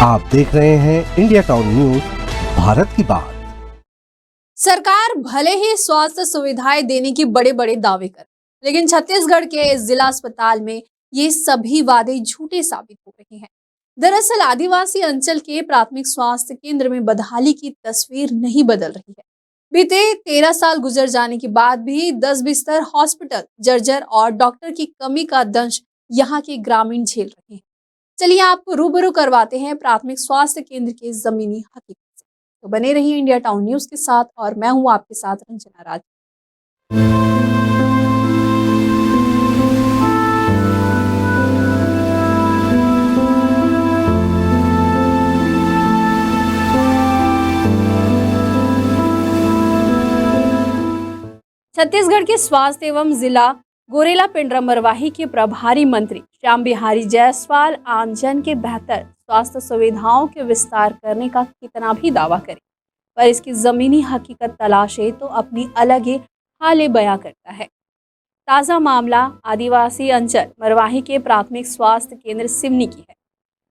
आप देख रहे हैं इंडिया टाउन न्यूज, भारत की बात। सरकार भले ही स्वास्थ्य सुविधाएं देने की बड़े बड़े दावे कर, लेकिन छत्तीसगढ़ के इस जिला अस्पताल में ये सभी वादे झूठे साबित हो रहे हैं। दरअसल आदिवासी अंचल के प्राथमिक स्वास्थ्य केंद्र में बदहाली की तस्वीर नहीं बदल रही है। बीते 13 साल गुजर जाने के बाद भी 10 बिस्तर हॉस्पिटल जर्जर और डॉक्टर की कमी का दंश यहाँ के ग्रामीण झेल रहे हैं। चलिए आपको रूबरू करवाते हैं प्राथमिक स्वास्थ्य केंद्र के जमीनी हकीकत से। तो बने रहिए इंडिया टाउन न्यूज के साथ और मैं हूं आपके साथ रंजना राज। छत्तीसगढ़ के स्वास्थ्य एवं जिला गोरेला पेंड्रा मरवाही के प्रभारी मंत्री श्याम बिहारी जायसवाल आमजन के बेहतर स्वास्थ्य सुविधाओं के विस्तार करने का कितना भी दावा करे, पर इसकी जमीनी हकीकत तलाशे तो अपनी अलग ही हाल बयां करता है। ताज़ा मामला आदिवासी अंचल मरवाही के प्राथमिक स्वास्थ्य केंद्र सिवनी की है,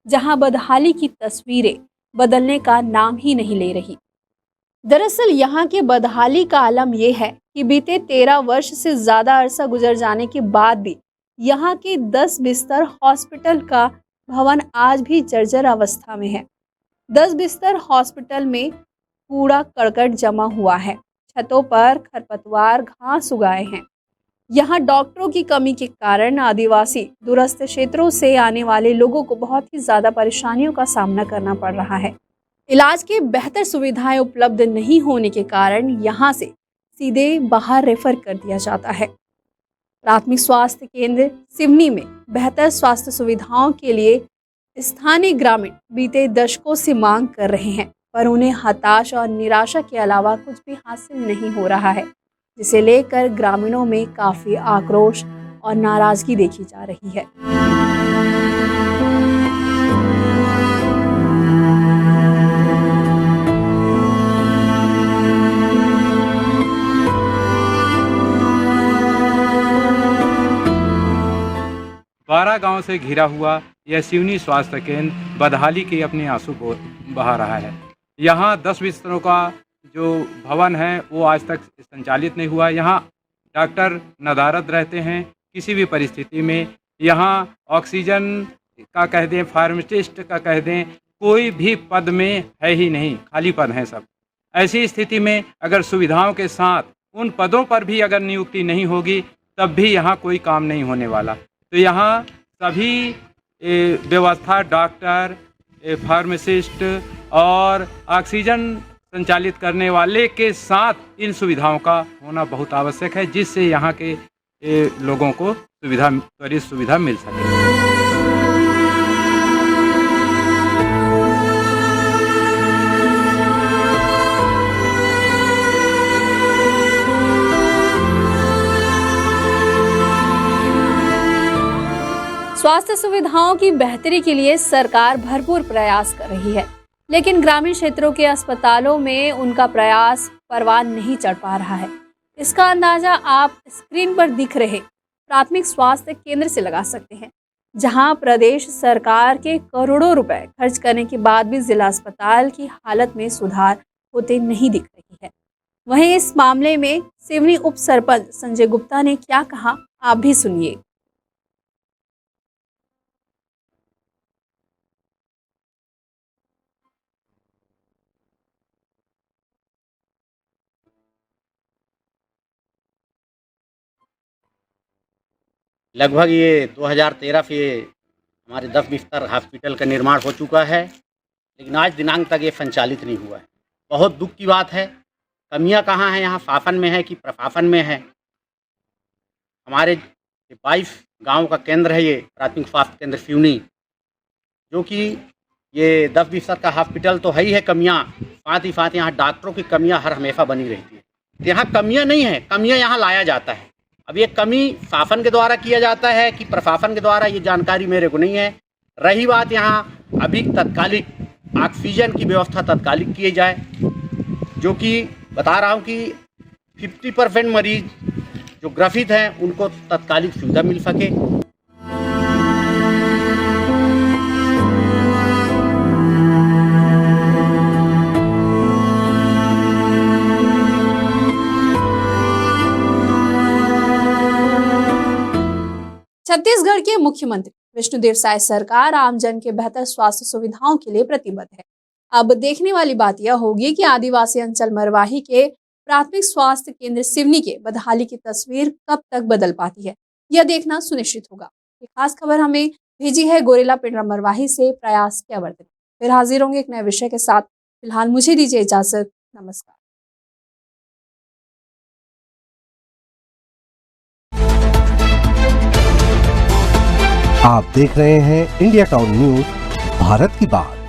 जहां बदहाली की तस्वीरें बदलने का नाम ही नहीं ले रही। दरअसल यहाँ के बदहाली का आलम यह है कि बीते 13 वर्ष से ज़्यादा अरसा गुजर जाने के बाद भी यहाँ के 10 बिस्तर हॉस्पिटल का भवन आज भी जर्जर अवस्था में है। 10 बिस्तर हॉस्पिटल में कूड़ा करकट जमा हुआ है, छतों पर खरपतवार घास उगाए हैं। यहाँ डॉक्टरों की कमी के कारण आदिवासी दूरस्थ क्षेत्रों से आने वाले लोगों को बहुत ही ज़्यादा परेशानियों का सामना करना पड़ रहा है। इलाज की बेहतर सुविधाएं उपलब्ध नहीं होने के कारण यहाँ से सीधे बाहर रेफर कर दिया जाता है। प्राथमिक स्वास्थ्य केंद्र सिवनी में बेहतर स्वास्थ्य सुविधाओं के लिए स्थानीय ग्रामीण बीते दशकों से मांग कर रहे हैं, पर उन्हें हताश और निराशा के अलावा कुछ भी हासिल नहीं हो रहा है, जिसे लेकर ग्रामीणों में काफ़ी आक्रोश और नाराजगी देखी जा रही है। बारह गांव से घिरा हुआ यह सिवनी स्वास्थ्य केंद्र बदहाली के अपने आंसू को बहा रहा है। यहाँ 10 बिस्तरों का जो भवन है वो आज तक संचालित नहीं हुआ। यहाँ डॉक्टर नदारद रहते हैं किसी भी परिस्थिति में। यहाँ ऑक्सीजन का कह दें, फार्मासिस्ट का कह दें, कोई भी पद में है ही नहीं, खाली पद हैं सब। ऐसी स्थिति में अगर सुविधाओं के साथ उन पदों पर भी अगर नियुक्ति नहीं होगी तब भी यहाँ कोई काम नहीं होने वाला। तो यहाँ सभी व्यवस्था डॉक्टर, फार्मासिस्ट और ऑक्सीजन संचालित करने वाले के साथ इन सुविधाओं का होना बहुत आवश्यक है, जिससे यहाँ के लोगों को त्वरित सुविधा मिल सके। स्वास्थ्य सुविधाओं की बेहतरी के लिए सरकार भरपूर प्रयास कर रही है, लेकिन ग्रामीण क्षेत्रों के अस्पतालों में उनका प्रयास परवान नहीं चढ़ पा रहा है। इसका अंदाजा आप स्क्रीन पर दिख रहे प्राथमिक स्वास्थ्य केंद्र से लगा सकते हैं, जहां प्रदेश सरकार के करोड़ों रुपए खर्च करने के बाद भी जिला अस्पताल की हालत में सुधार होते नहीं दिख रही है। वहीं इस मामले में सिवनी उप सरपंच संजय गुप्ता ने क्या कहा, आप भी सुनिए। लगभग ये 2013 से हमारे 10 बिस्तर हॉस्पिटल का निर्माण हो चुका है, लेकिन आज दिनांक तक ये संचालित नहीं हुआ है। बहुत दुख की बात है। कमियां कहाँ हैं? यहाँ शासन में है कि प्रशासन में है? हमारे 22 गांव का केंद्र है ये प्राथमिक स्वास्थ्य केंद्र सिवनी, जो कि ये 10 बिस्तर का हॉस्पिटल तो है ही है। कमियाँ साथ ही साथ यहाँ डॉक्टरों की कमियाँ हर हमेशा बनी रहती है। यहाँ कमियाँ नहीं है, कमियाँ यहाँ लाया जाता है। अब ये कमी शासन के द्वारा किया जाता है कि प्रशासन के द्वारा, ये जानकारी मेरे को नहीं है। रही बात यहाँ अभी तत्कालिक ऑक्सीजन की व्यवस्था तत्कालिक की जाए, जो कि बता रहा हूँ कि 50% मरीज जो ग्रसित हैं उनको तत्कालिक सुविधा मिल सके। छत्तीसगढ़ के मुख्यमंत्री विष्णुदेव साय सरकार आमजन के बेहतर स्वास्थ्य सुविधाओं के लिए प्रतिबद्ध है। अब देखने वाली बात यह होगी कि आदिवासी अंचल मरवाही के प्राथमिक स्वास्थ्य केंद्र सिवनी के बदहाली की तस्वीर कब तक बदल पाती है, यह देखना सुनिश्चित होगा। ये खास खबर हमें भेजी है गोरेला पिंडरा मरवाही से प्रयास क्या वर्तन। फिर हाजिर होंगे एक नए विषय के साथ। फिलहाल मुझे दीजिए इजाजत। नमस्कार। आप देख रहे हैं इंडिया टाउन न्यूज, भारत की बात।